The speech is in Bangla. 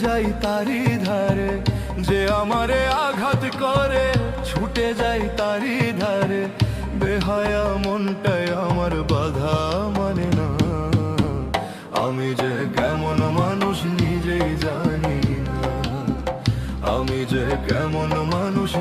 যাই তারি ধারে, যে আমারে আঘাত করে ছুটে যাই তারি ধারে। বেহায়া মনটাই আমার বাধা মানে না, আমি যে কেমন মানুষ নিজেই জানি না, আমি যে কেমন মানুষ